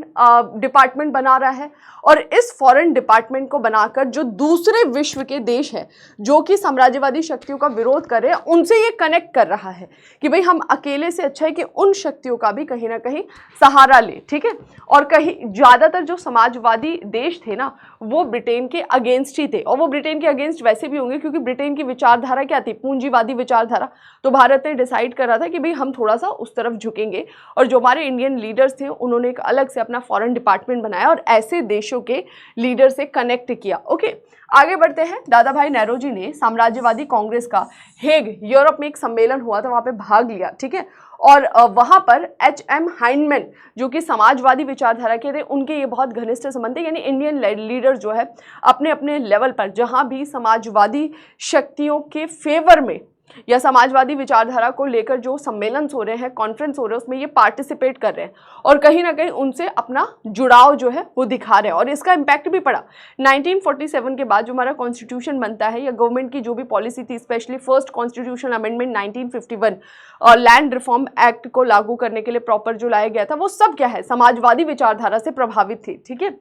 डिपार्टमेंट बना रहा है, और इस फॉरेन डिपार्टमेंट को बनाकर जो दूसरे विश्व के देश है जो कि साम्राज्यवादी शक्तियों का विरोध कर रहे हैं, उनसे ये कनेक्ट कर रहा है कि भाई हम अकेले से अच्छा है कि उन शक्तियों का भी कहीं ना कहीं सहारा ले। ठीक है, और कहीं ज़्यादातर जो समाजवादी देश थे ना, वो ब्रिटेन के अगेंस्ट ही थे, और वो ब्रिटेन के अगेंस्ट वैसे भी होंगे क्योंकि ब्रिटेन की विचारधारा क्या थी? पूंजीवादी विचारधारा। तो भारत ने डिसाइड करा था कि भाई हम थोड़ा सा उस तरफ झुकेंगे, और जो हमारे इंडियन लीडर्स थे उन्होंने एक अलग से अपना फॉरेन डिपार्टमेंट बनाया और ऐसे देशों के लीडर से कनेक्ट किया। ओके, आगे बढ़ते हैं। दादा भाई नौरोजी ने साम्राज्यवादी कांग्रेस का हेग यूरोप में एक सम्मेलन हुआ था, वहां पे भाग लिया। ठीक है, और वहां पर एच.एम. हाइनमैन जो कि समाजवादी विचारधारा के थे, उनके ये बहुत घनिष्ठ संबंध थे। यानी इंडियन लीडर जो है अपने अपने लेवल पर जहां भी समाजवादी शक्तियों के फेवर में या समाजवादी विचारधारा को लेकर जो सम्मेलन हो रहे हैं, कॉन्फ्रेंस हो रहे हैं, उसमें ये पार्टिसिपेट कर रहे हैं और कहीं ना कहीं उनसे अपना जुड़ाव जो है वो दिखा रहे हैं। और इसका इम्पैक्ट भी पड़ा 1947 के बाद जो हमारा कॉन्स्टिट्यूशन बनता है या गवर्नमेंट की जो भी पॉलिसी थी, स्पेशली फर्स्ट कॉन्स्टिट्यूशन अमेंडमेंट 1951 और लैंड रिफॉर्म एक्ट को लागू करने के लिए प्रॉपर जो लाया गया था, वो सब क्या है? समाजवादी विचारधारा से प्रभावित थी। ठीक है,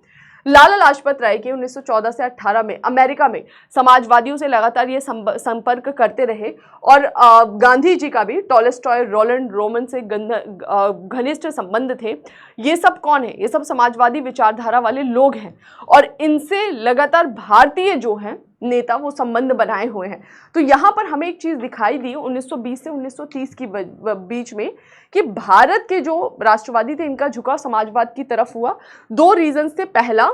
लाला लाजपत राय के 1914 से 18 में अमेरिका में समाजवादियों से लगातार ये संपर्क करते रहे, और गांधी जी का भी टॉलस्टॉय, रोलैंड रोमन से घनिष्ठ संबंध थे। ये सब कौन है? ये सब समाजवादी विचारधारा वाले लोग हैं, और इनसे लगातार भारतीय जो हैं नेता वो संबंध बनाए हुए हैं। तो यहाँ पर हमें एक चीज़ दिखाई दी 1920 से 1930 की बीच में कि भारत के जो राष्ट्रवादी थे इनका झुकाव समाजवाद की तरफ हुआ। दो रीजन थे, पहला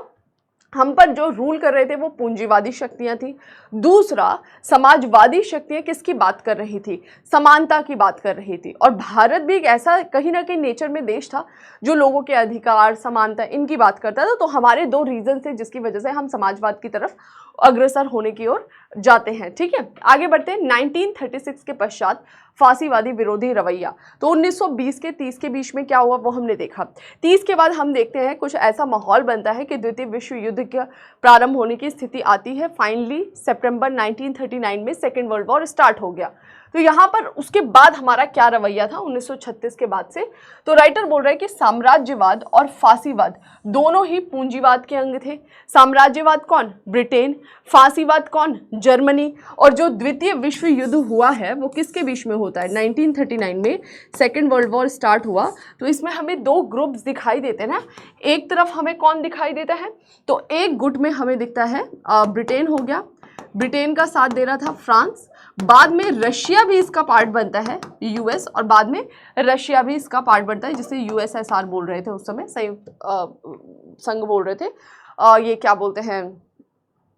हम पर जो रूल कर रहे थे वो पूंजीवादी शक्तियां थी, दूसरा समाजवादी शक्तियां किसकी बात कर रही थी, समानता की बात कर रही थी। और भारत भी एक ऐसा कहीं ना कहीं नेचर में देश था जो लोगों के अधिकार समानता इनकी बात करता था। तो हमारे दो रीजन थे जिसकी वजह से हम समाजवाद की तरफ अग्रसर होने की ओर जाते हैं। ठीक है, आगे बढ़ते हैं। 1936 के पश्चात फांसीवादी विरोधी रवैया, तो 1920 के 30 के बीच में क्या हुआ वो हमने देखा। 30 के बाद हम देखते हैं कुछ ऐसा माहौल बनता है कि द्वितीय विश्व युद्ध का प्रारंभ होने की स्थिति आती है। फाइनली सितंबर 1939 में सेकेंड वर्ल्ड वॉर स्टार्ट हो गया। तो यहाँ पर उसके बाद हमारा क्या रवैया था 1936 के बाद से, तो राइटर बोल रहे हैं कि साम्राज्यवाद और फांसीवाद दोनों ही पूंजीवाद के अंग थे। साम्राज्यवाद कौन, ब्रिटेन, फांसीवाद कौन, जर्मनी। और जो द्वितीय विश्व युद्ध हुआ है वो किसके बीच में होता है, 1939 में सेकेंड वर्ल्ड वॉर स्टार्ट हुआ। तो इसमें हमें दो ग्रुप्स दिखाई देते हैं ना, एक तरफ हमें कौन दिखाई देता है, तो एक गुट में हमें दिखता है ब्रिटेन हो गया, ब्रिटेन का साथ दे रहा था फ्रांस, बाद में रशिया भी इसका पार्ट बनता है, यूएस, और बाद में रशिया भी इसका पार्ट बनता है जिसे यूएसएसआर बोल रहे थे उस समय, संयुक्त संघ बोल रहे थे। ये क्या बोलते हैं,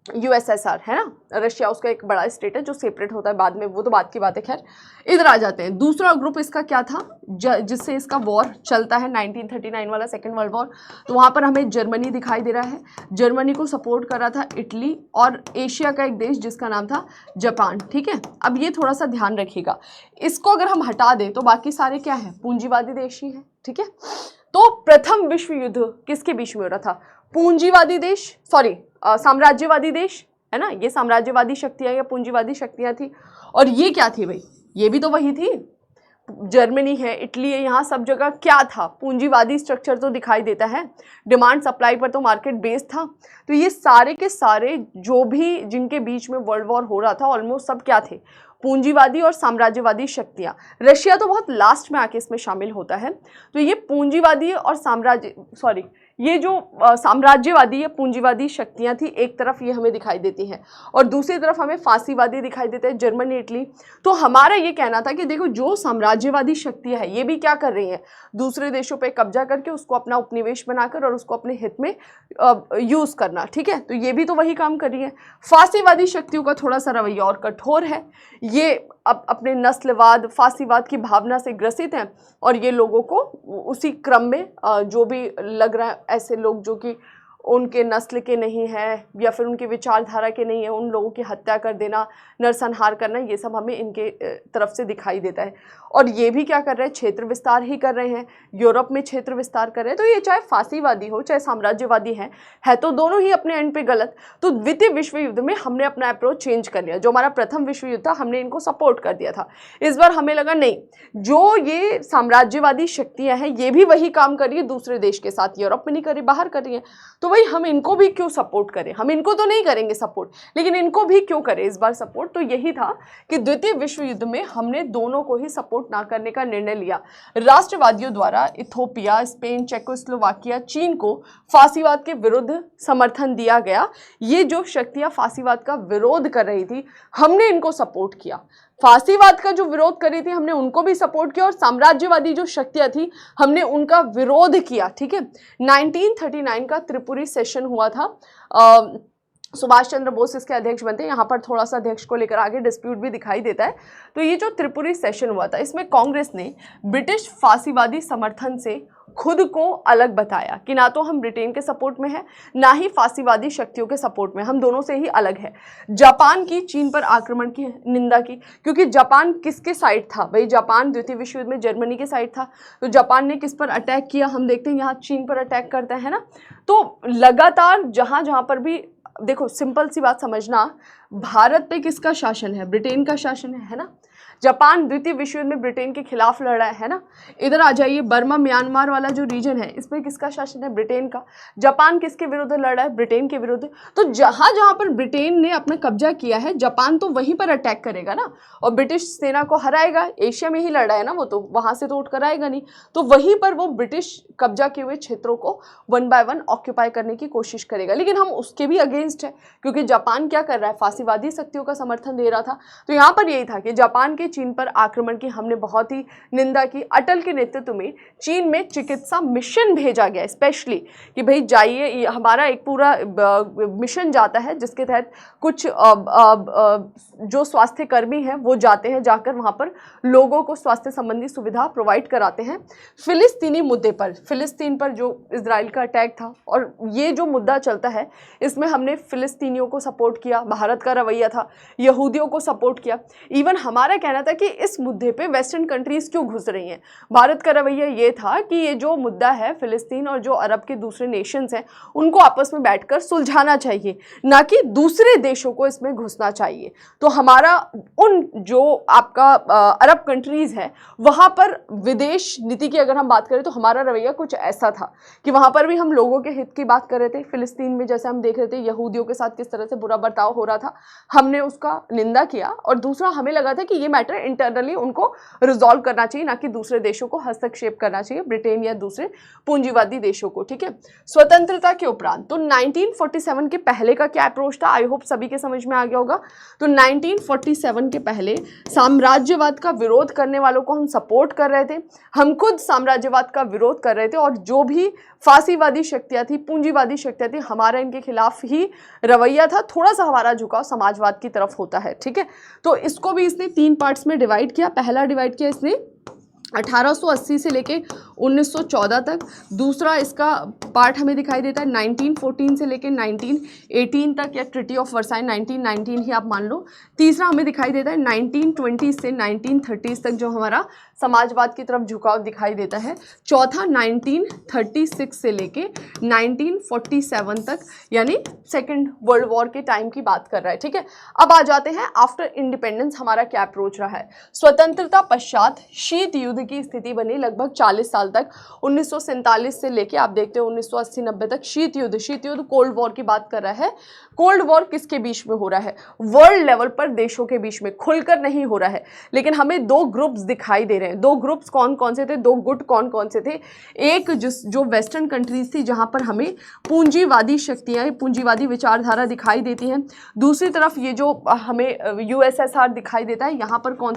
यूएसएसआर है ना, रशिया उसका एक बड़ा स्टेट है जो सेपरेट होता है बाद में, वो तो बात की बात है। खैर इधर आ जाते हैं। दूसरा ग्रुप इसका क्या था जिससे इसका वॉर चलता है 1939 वाला सेकेंड वर्ल्ड वॉर, तो वहाँ पर हमें जर्मनी दिखाई दे रहा है। जर्मनी को सपोर्ट कर रहा था इटली और एशिया का एक देश जिसका नाम था जापान। ठीक है, अब ये थोड़ा सा ध्यान रखिएगा, इसको अगर हम हटा दें तो बाकी सारे क्या है, पूंजीवादी देश ही है। ठीक है, तो प्रथम विश्व युद्ध किसके बीच में हो रहा था, पूंजीवादी देश, सॉरी साम्राज्यवादी देश है ना, ये साम्राज्यवादी शक्तियां या पूंजीवादी शक्तियां थी। और ये क्या थी भाई, ये भी तो वही थी, जर्मनी है, इटली है, यहाँ सब जगह क्या था, पूंजीवादी स्ट्रक्चर तो दिखाई देता है, डिमांड सप्लाई पर तो मार्केट बेस्ड था। तो ये सारे के सारे जो भी जिनके बीच में वर्ल्ड वॉर हो रहा था ऑलमोस्ट सब क्या थे, पूंजीवादी और साम्राज्यवादी शक्तियां। रशिया तो बहुत लास्ट में आके इसमें शामिल होता है। तो ये पूंजीवादी और ये जो साम्राज्यवादी या पूंजीवादी शक्तियां थी एक तरफ ये हमें दिखाई देती हैं और दूसरी तरफ हमें फांसीवादी दिखाई देते हैं, जर्मनी, इटली। तो हमारा ये कहना था कि देखो जो साम्राज्यवादी शक्तियां हैं ये भी क्या कर रही हैं, दूसरे देशों पे कब्जा करके उसको अपना उपनिवेश बनाकर और उसको अपने हित में यूज़ करना। ठीक है, तो ये भी तो वही काम कर रही है। फांसीवादी शक्तियों का थोड़ा सा रवैया और कठोर है, ये अपने नस्लवाद, फांसीवाद की भावना से ग्रसित हैं और ये लोगों को उसी क्रम में जो भी लग रहा है ऐसे लोग जो कि उनके नस्ल के नहीं हैं या फिर उनकी विचारधारा के नहीं है, उन लोगों की हत्या कर देना, नरसंहार करना, ये सब हमें इनके तरफ से दिखाई देता है। और ये भी क्या कर रहे हैं, क्षेत्र विस्तार ही कर रहे हैं, यूरोप में क्षेत्र विस्तार कर रहे हैं। तो ये चाहे फांसीवादी हो चाहे साम्राज्यवादी है तो दोनों ही अपने एंड पे गलत। तो द्वितीय विश्व युद्ध में हमने अपना अप्रोच चेंज कर लिया, जो हमारा प्रथम विश्व युद्ध था हमने इनको सपोर्ट कर दिया था। इस बार हमें लगा नहीं, जो ये साम्राज्यवादी शक्तियाँ हैं ये भी वही काम कर रही है दूसरे देश के साथ, यूरोप में नहीं कर रही, बाहर कर रही है, तो भाई हम इनको भी क्यों सपोर्ट करें, हम इनको तो नहीं करेंगे सपोर्ट लेकिन इनको भी क्यों करें इस बार सपोर्ट। तो यही था कि द्वितीय विश्व युद्ध में हमने दोनों को ही सपोर्ट ना करने का निर्णय लिया। राष्ट्रवादियों द्वारा इथोपिया, स्पेन, चेकोस्लोवाकिया, चीन को फांसीवाद के विरुद्ध समर्थन दिया गया। ये जो शक्तियां फांसीवाद का विरोध कर रही थी हमने इनको सपोर्ट किया, फांसीवाद का जो विरोध कर रही थी हमने उनको भी सपोर्ट किया और साम्राज्यवादी जो शक्तियां थी हमने उनका विरोध किया। ठीक है, 1939 का त्रिपुरी सेशन हुआ था, सुभाष चंद्र बोस इसके अध्यक्ष बनते हैं। यहाँ पर थोड़ा सा अध्यक्ष को लेकर आगे डिस्प्यूट भी दिखाई देता है। तो ये जो त्रिपुरी सेशन हुआ था इसमें कांग्रेस ने ब्रिटिश फांसीवादी समर्थन से खुद को अलग बताया कि ना तो हम ब्रिटेन के सपोर्ट में है ना ही फांसीवादी शक्तियों के सपोर्ट में, हम दोनों से ही अलग है। जापान की चीन पर आक्रमण की निंदा की, क्योंकि जापान किसके साइड था भाई, जापान द्वितीय विश्व युद्ध में जर्मनी के साइड था। तो जापान ने किस पर अटैक किया, हम देखते हैं यहाँ चीन पर अटैक करता है ना। तो लगातार जहाँ जहाँ पर भी देखो, सिंपल सी बात समझना, भारत पे किसका शासन है, ब्रिटेन का शासन है ना। जापान द्वितीय विश्व युद्ध में ब्रिटेन के खिलाफ लड़ रहा है ना। इधर आ जाइए, बर्मा म्यांमार वाला जो रीजन है इसमें किसका शासन है? ब्रिटेन का। जापान किसके विरुद्ध लड़ रहा है? ब्रिटेन के विरुद्ध। तो जहां जहां पर ब्रिटेन ने अपना कब्जा किया है, जापान तो वहीं पर अटैक करेगा ना, और ब्रिटिश सेना को हराएगा। एशिया में ही लड़ रहा है ना वो, तो वहां से तो उठकर आएगा नहीं, तो वहीं पर वो ब्रिटिश कब्जा किए हुए क्षेत्रों को वन बाय वन ऑक्यूपाई करने की कोशिश करेगा। लेकिन हम उसके भी अगेंस्ट है, क्योंकि जापान क्या कर रहा है? फासीवादी शक्तियों का समर्थन दे रहा था। तो यहाँ पर यही था कि जापान के चीन पर आक्रमण की हमने बहुत ही निंदा की। अटल के नेतृत्व में चीन में चिकित्सा मिशन भेजा गया, स्पेशली कि भाई जाइए, हमारा एक पूरा मिशन जाता है जिसके तहत कुछ जो स्वास्थ्य कर्मी हैं वो जाते हैं, जाकर वहाँ पर लोगों को स्वास्थ्य संबंधी सुविधा प्रोवाइड कराते हैं। फिलिस्तीनी मुद्दे पर, फिलिस्तीन पर जो इजराइल का अटैक था, और ये जो मुद्दा चलता है इसमें हमने फिलिस्तीनियों को सपोर्ट किया, भारत का रवैया था, यहूदियों को सपोर्ट किया। इवन हमारा कहना था कि इस मुद्दे पे वेस्टर्न कंट्रीज क्यों घुस रही हैं। भारत का रवैया ये था कि ये जो मुद्दा है फिलिस्तीन और जो अरब के दूसरे नेशंस हैं उनको आपस में बैठकर सुलझाना चाहिए, ना कि दूसरे देशों को इसमें घुसना चाहिए। तो हमारा उन जो आपका अरब कंट्रीज है वहाँ पर विदेश नीति की अगर हम बात करें तो हमारा रवैया कुछ ऐसा था कि वहाँ पर भी हम लोगों के हित की बात कर रहे थे। फिलिस्तीन में जैसे हम देख रहे थे यहूदियों के साथ किस तरह से बुरा बर्ताव हो रहा था, हमने उसका निंदा किया। और दूसरा, हमें लगा था कि ये मैटर इंटरनली उनको रिजॉल्व करना चाहिए, ना कि दूसरे देशों को हस्तक्षेप करना चाहिए, ब्रिटेन या दूसरे पूंजीवादी देशों को। ठीक है, स्वतंत्रता के उपरांत तो 1947 के पहले का क्या अप्रोच था, आई होप सभी के समझ में आ गया होगा। तो 1947 के पहले साम्राज्यवाद का विरोध करने वालों को हम सपोर्ट कर रहे थे, हम खुद साम्राज्यवाद का विरोध कर रहे थे, और जो भी फासीवादी शक्तियां थी, पूंजीवादी शक्तियां थी, हमारा इनके खिलाफ ही रवैया था। थोड़ा सा हमारा झुकाव समाजवाद की तरफ होता है। ठीक है, तो इसको भी इसने 3 पार्ट्स में डिवाइड किया। पहला डिवाइड किया इसने 1880 से लेके 1914 तक। दूसरा इसका पार्ट हमें दिखाई देता है 1914 से लेके 1918 तक, या ट्रिटी ऑफ वर्साई 1919 ही आप मान लो। तीसरा हमें दिखाई देता है 1920 से 1930 तक, जो हमारा समाजवाद की तरफ झुकाव दिखाई देता है। चौथा 1936 से लेके 1947 तक, यानी सेकेंड वर्ल्ड वॉर के टाइम की बात कर रहा है। ठीक है, अब आ जाते हैं आफ्टर इंडिपेंडेंस हमारा क्या अप्रोच रहा है। स्वतंत्रता पश्चात शीत युद्ध की स्थिति बनी लगभग 40 साल तक। 1947 से लेके आप देखते हो 1980-90 तक शीत युद्ध कोल्ड वॉर की बात कर रहा है। कोल्ड वॉर किसके बीच में हो रहा है? वर्ल्ड लेवल पर देशों के बीच में, खुलकर नहीं हो रहा है। लेकिन हमें 2 ग्रुप्स दिखाई दे रहे हैं। 2 ग्रुप्स कौन कौन से थे, 2 गुट कौन कौन से थे? एक जो वेस्टर्न कंट्रीज थी जहां पर हमें पूंजीवादी शक्तियां, पूंजीवादी विचारधारा दिखाई देती हैं। दूसरी तरफ ये जो हमें यूएसएसआर दिखाई देता है, यहाँ पर कौन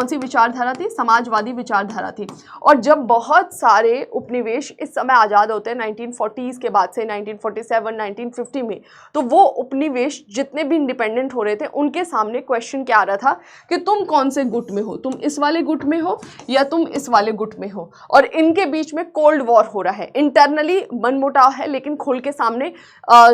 सी विचारधारा थी? समाजवादी विचारधारा थी। और जब बहुत सारे उपनिवेश इस समय आज़ाद होते हैं 1940s के बाद से, 1947 1950 में, तो वो उपनिवेश जितने भी इंडिपेंडेंट हो रहे थे उनके सामने क्वेश्चन क्या आ रहा था कि तुम कौन से गुट में हो, तुम इस वाले गुट में हो या तुम इस वाले गुट में हो। और इनके बीच में कोल्ड वॉर हो रहा है, इंटरनली मनमुटाव है, लेकिन खुल के सामने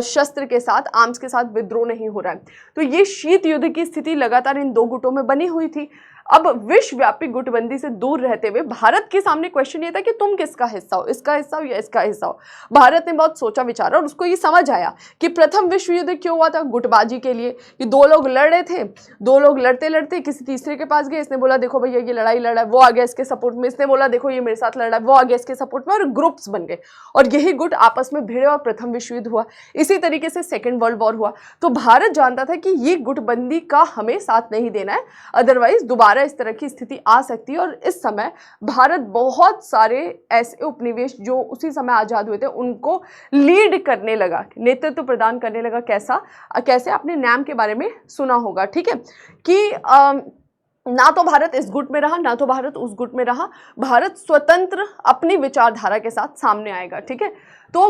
शस्त्र के साथ, आर्म्स के साथ विद्रोह नहीं हो रहा है। तो ये शीत युद्ध की स्थिति लगातार इन 2 गुटों में बनी हुई थी। अब विश्वव्यापी गुटबंदी से दूर रहते हुए भारत के सामने क्वेश्चन ये था कि तुम किसका हिस्सा हो, इसका हिस्सा हो या इसका हिस्सा हो। भारत ने बहुत सोचा विचारा और उसको ये समझ आया कि प्रथम विश्व युद्ध क्यों हुआ था? गुटबाजी के लिए, कि 2 लोग लड़ रहे थे, 2 लोग लड़ते लड़ते किसी तीसरे के पास गए, इसने बोला देखो भैया ये लड़ाई लड़ रहा है, वो आ गया इसके सपोर्ट में, इसने बोला देखो ये मेरे साथ लड़ रहा है, वो आ गया इसके सपोर्ट में, और ग्रुप्स बन गए और यही गुट आपस में भिड़े और प्रथम विश्व युद्ध हुआ। इसी तरीके से सेकेंड वर्ल्ड वॉर हुआ। तो भारत जानता था कि ये गुटबंदी का हमें साथ नहीं देना है, अदरवाइज दोबारा इस तरह की स्थिति आ सकती है। और इस समय भारत बहुत सारे ऐसे उपनिवेश जो उसी समय आजाद हुए थे उनको लीड करने लगा, नेतृत्व प्रदान करने लगा। कैसे आपने नाम के बारे में सुना होगा, ठीक है, कि ना तो भारत इस गुट में रहा, ना तो भारत उस गुट में रहा। भारत स्वतंत्र अपनी विचारधारा के साथ सामने आएगा। ठीक है, तो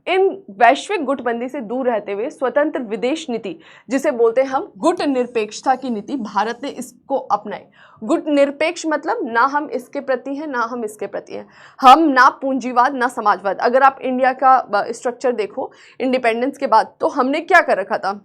इन वैश्विक गुटबंदी से दूर रहते हुए स्वतंत्र विदेश नीति, जिसे बोलते हैं हम गुट निरपेक्षता की नीति, भारत ने इसको अपनाई। गुट निरपेक्ष मतलब ना हम इसके प्रति हैं ना हम इसके प्रति हैं, हम ना पूंजीवाद ना समाजवाद। अगर आप इंडिया का स्ट्रक्चर देखो इंडिपेंडेंस के बाद, तो हमने क्या कर रखा था?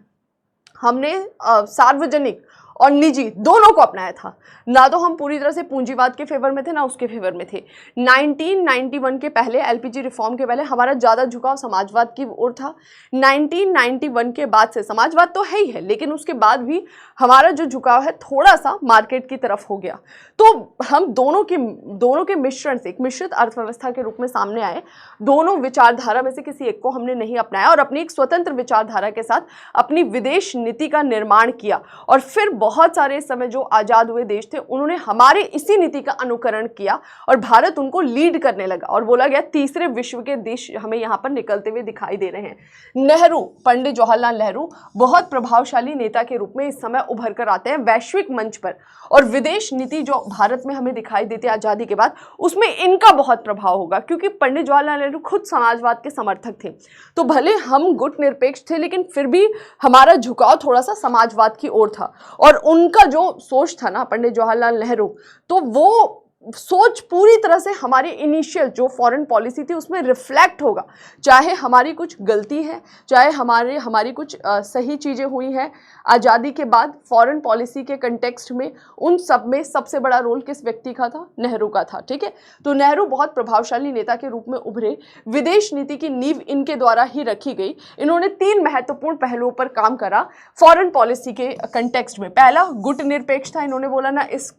हमने सार्वजनिक और निजी दोनों को अपनाया था। ना तो हम पूरी तरह से पूंजीवाद के फेवर में थे, ना उसके फेवर में थे। 1991 के पहले, एलपीजी रिफॉर्म के पहले हमारा ज़्यादा झुकाव समाजवाद की ओर था। 1991 के बाद से समाजवाद तो है ही है, लेकिन उसके बाद भी हमारा जो झुकाव है थोड़ा सा मार्केट की तरफ हो गया। तो हम दोनों के मिश्रण से एक मिश्रित अर्थव्यवस्था के रूप में सामने आए। दोनों विचारधारा में से किसी एक को हमने नहीं अपनाया और अपनी एक स्वतंत्र विचारधारा के साथ अपनी विदेश नीति का निर्माण किया। और फिर बहुत सारे समय जो आज़ाद हुए देश थे उन्होंने हमारे इसी नीति का अनुकरण किया और भारत उनको लीड करने लगा और बोला गया तीसरे विश्व के देश हमें यहाँ पर निकलते हुए दिखाई दे रहे हैं। नेहरू, पंडित जवाहरलाल नेहरू बहुत प्रभावशाली नेता के रूप में इस समय उभर कर आते हैं वैश्विक मंच पर। और विदेश नीति जो भारत में हमें दिखाई देती है आज़ादी के बाद, उसमें इनका बहुत प्रभाव होगा, क्योंकि पंडित जवाहरलाल नेहरू खुद समाजवाद के समर्थक थे। तो भले हम गुटनिरपेक्ष थे, लेकिन फिर भी हमारा झुकाव थोड़ा सा समाजवाद की ओर था। और उनका जो सोच था ना, पंडित जवाहरलाल नेहरू, तो वो सोच पूरी तरह से हमारी इनिशियल जो फॉरेन पॉलिसी थी उसमें रिफ्लेक्ट होगा। चाहे हमारी कुछ गलती है, चाहे हमारी कुछ सही चीज़ें हुई हैं आज़ादी के बाद फॉरेन पॉलिसी के कंटेक्स्ट में, उन सब में सबसे बड़ा रोल किस व्यक्ति का था? नेहरू का था। ठीक है, तो नेहरू बहुत प्रभावशाली नेता के रूप में उभरे। विदेश नीति की नींव इनके द्वारा ही रखी गई। इन्होंने 3 महत्वपूर्ण पहलुओं पर काम करा फॉरेन पॉलिसी के कंटेक्स्ट में। पहला, गुटनिरपेक्ष था। इन्होंने बोला ना इस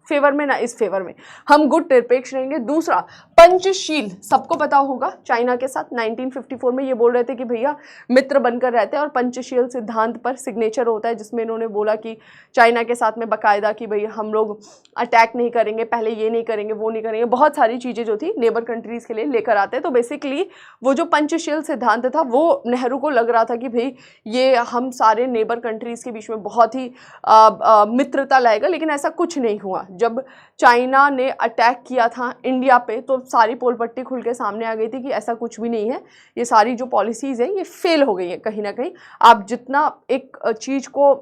फेवर में ना इस फेवर में, हम गुट निरपेक्ष रहेंगे। दूसरा, पंचशील, सबको पता होगा चाइना के साथ 1954 में ये बोल रहे थे कि भैया मित्र बनकर रहते हैं, और पंचशील सिद्धांत पर सिग्नेचर होता है जिसमें इन्होंने बोला कि चाइना के साथ में बाकायदा कि भैया हम लोग अटैक नहीं करेंगे, पहले ये नहीं करेंगे, वो नहीं करेंगे, बहुत सारी चीज़ें जो थी नेबर कंट्रीज़ के लिए लेकर आते हैं। तो बेसिकली वो जो पंचशील सिद्धांत था वो नेहरू को लग रहा था कि भाई ये हम सारे नेबर कंट्रीज़ के बीच में बहुत ही मित्रता लाएगा, लेकिन ऐसा कुछ नहीं हुआ। जब चाइना ने अटैक किया था इंडिया पे तो सारी पोल पट्टी खुल के सामने आ गई थी कि ऐसा कुछ भी नहीं है, ये सारी जो पॉलिसीज़ हैं ये फेल हो गई हैं कहीं ना कहीं। आप जितना एक चीज़ को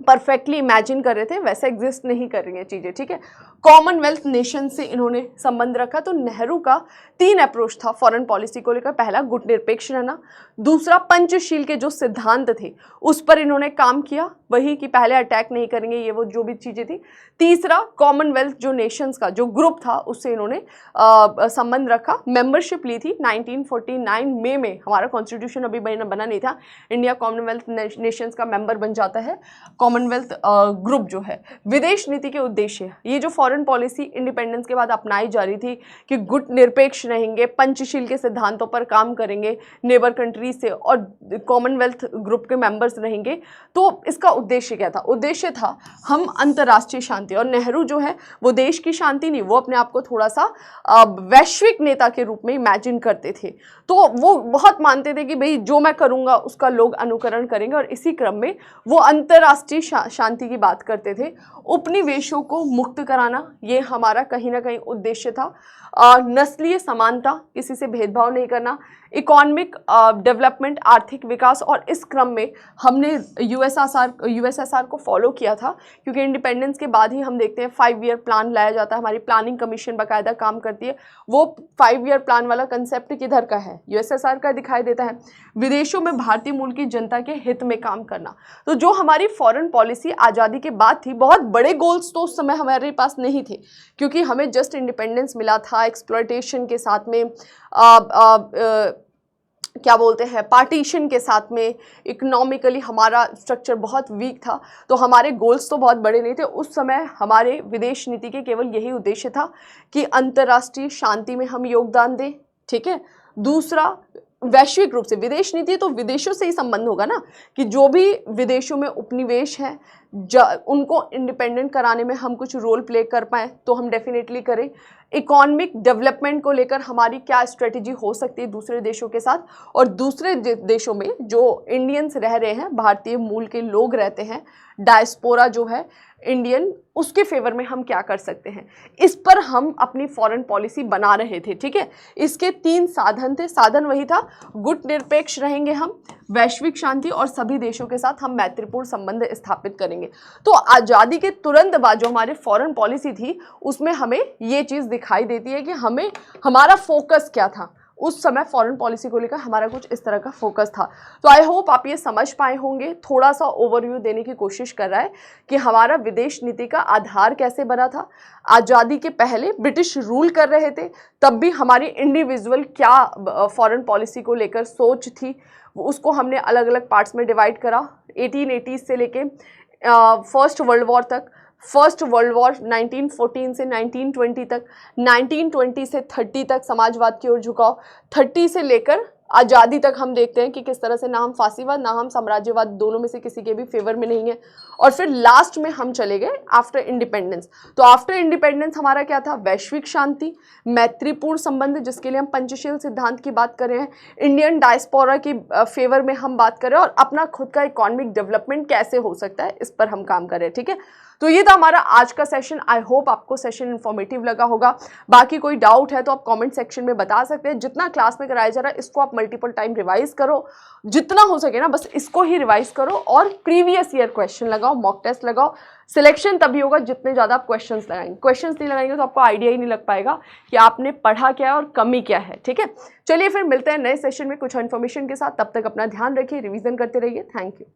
परफेक्टली इमेजिन कर रहे थे वैसे एग्जिस्ट नहीं कर रही हैं चीज़ें। ठीक है, कॉमनवेल्थ नेशन से इन्होंने संबंध रखा। तो नेहरू का 3 अप्रोच था फॉरेन पॉलिसी को लेकर। पहला, गुटनिरपेक्ष रहना। दूसरा, पंचशील के जो सिद्धांत थे उस पर इन्होंने काम किया, वही कि पहले अटैक नहीं करेंगे, ये वो जो भी चीज़ें थी। तीसरा, कॉमनवेल्थ जो नेशंस का जो ग्रुप था उससे इन्होंने संबंध रखा। मेंबरशिप ली थी 1949 मई में। हमारा कॉन्स्टिट्यूशन अभी बना नहीं था, इंडिया कॉमनवेल्थ नेशंस का मेंबर बन जाता है। कॉमनवेल्थ ग्रुप जो है, विदेश नीति के उद्देश्य, ये जो फॉरेन पॉलिसी इंडिपेंडेंस के बाद अपनाई जा रही थी कि गुट निरपेक्ष रहेंगे, पंचशील के सिद्धांतों पर काम करेंगे नेबर कंट्रीज से, और कॉमनवेल्थ ग्रुप के मेंबर्स रहेंगे। तो इसका उद्देश्य क्या था? उद्देश्य था हम अंतर्राष्ट्रीय शांति, और नेहरू जो है वो देश की शांति नहीं, वो अपने आप को थोड़ा सा वैश्विक नेता के रूप में इमेजिन करते थे। तो वो बहुत मानते थे कि भाई जो मैं करूँगा उसका लोग अनुकरण करेंगे, और इसी क्रम में वो अंतर्राष्ट्रीय शांति की बात करते थे। उपनिवेशों को मुक्त कराना ये हमारा कहीं ना कहीं उद्देश्य था। नस्लीय समानता, किसी से भेदभाव नहीं करना, इकोनॉमिक डेवलपमेंट, आर्थिक विकास, और इस क्रम में हमने यूएसएसआर को फॉलो किया था, क्योंकि इंडिपेंडेंस के बाद ही हम देखते हैं 5 ईयर प्लान लाया जाता है। हमारी प्लानिंग कमीशन बाकायदा काम करती है। वो 5 ईयर प्लान वाला कंसेप्ट किधर का है? यूएसएसआर का दिखाई देता है। विदेशों में भारतीय मूल की जनता के हित में काम करना। तो जो हमारी फॉरेन पॉलिसी आज़ादी के बाद थी, बहुत बड़े गोल्स तो उस समय हमारे पास नहीं थे, क्योंकि हमें जस्ट इंडिपेंडेंस मिला था। एक्सप्लॉयटेशन के साथ में क्या बोलते हैं, पार्टीशन के साथ में इकोनॉमिकली हमारा स्ट्रक्चर बहुत वीक था। तो हमारे गोल्स तो बहुत बड़े नहीं थे उस समय। हमारे विदेश नीति के केवल यही उद्देश्य था कि अंतर्राष्ट्रीय शांति में हम योगदान दें। ठीक है, दूसरा, वैश्विक रूप से विदेश नीति तो विदेशों से ही संबंध होगा ना, कि जो भी विदेशों में उपनिवेश हैं उनको इंडिपेंडेंट कराने में हम कुछ रोल प्ले कर पाएँ तो हम डेफिनेटली करें। इकोनॉमिक डेवलपमेंट को लेकर हमारी क्या स्ट्रेटजी हो सकती है दूसरे देशों के साथ, और दूसरे देशों में जो इंडियंस रह रहे हैं, भारतीय मूल के लोग रहते हैं, डायस्पोरा जो है इंडियन, उसके फेवर में हम क्या कर सकते हैं, इस पर हम अपनी फॉरेन पॉलिसी बना रहे थे। ठीक है, इसके 3 साधन थे। साधन वही था, गुट निरपेक्ष रहेंगे हम, वैश्विक शांति, और सभी देशों के साथ हम मैत्रीपूर्ण संबंध स्थापित करेंगे। तो आज़ादी के तुरंत बाद जो हमारी फॉरेन पॉलिसी थी उसमें हमें ये चीज़ दिखाई देती है कि हमें हमारा फोकस क्या था। उस समय फॉरेन पॉलिसी को लेकर हमारा कुछ इस तरह का फोकस था। तो आई होप आप ये समझ पाए होंगे, थोड़ा सा ओवरव्यू देने की कोशिश कर रहा है कि हमारा विदेश नीति का आधार कैसे बना था। आज़ादी के पहले ब्रिटिश रूल कर रहे थे, तब भी हमारी इंडिविजुअल क्या फॉरेन पॉलिसी को लेकर सोच थी, उसको हमने अलग अलग पार्ट्स में डिवाइड करा। 1880 से लेके फर्स्ट वर्ल्ड वॉर तक, फर्स्ट वर्ल्ड वॉर 1914 से 1920 तक, 1920 से 30 तक समाजवाद की ओर झुकाव, 30 से लेकर आज़ादी तक हम देखते हैं कि किस तरह से ना हम फांसीवाद ना हम साम्राज्यवाद, दोनों में से किसी के भी फेवर में नहीं है। और फिर लास्ट में हम चले गए आफ्टर इंडिपेंडेंस। तो आफ्टर इंडिपेंडेंस हमारा क्या था? वैश्विक शांति, मैत्रीपूर्ण संबंध, जिसके लिए हम पंचशील सिद्धांत की बात कर रहे हैं, इंडियन डायस्पोरा की फेवर में हम बात कर रहे हैं, और अपना खुद का इकोनॉमिक डेवलपमेंट कैसे हो सकता है, इस पर हम काम कर रहे हैं। ठीक है, तो ये था हमारा आज का सेशन। आई होप आपको सेशन इन्फॉर्मेटिव लगा होगा। बाकी कोई डाउट है तो आप कमेंट सेक्शन में बता सकते हैं। जितना क्लास में कराया जा रहा है इसको आप मल्टीपल टाइम रिवाइज करो, जितना हो सके ना बस इसको ही रिवाइज करो, और प्रीवियस ईयर क्वेश्चन लगाओ, मॉक टेस्ट लगाओ। सिलेक्शन तभी होगा जितने ज़्यादा आप क्वेश्चंस लगाएंगे। क्वेश्चंस नहीं लगाएंगे तो आपको आइडिया ही नहीं लग पाएगा कि आपने पढ़ा क्या है और कमी क्या है। ठीक है, चलिए फिर मिलते हैं नए सेशन में कुछ इन्फॉर्मेशन के साथ। तब तक अपना ध्यान रखिए, रिवीजन करते रहिए। Thank you.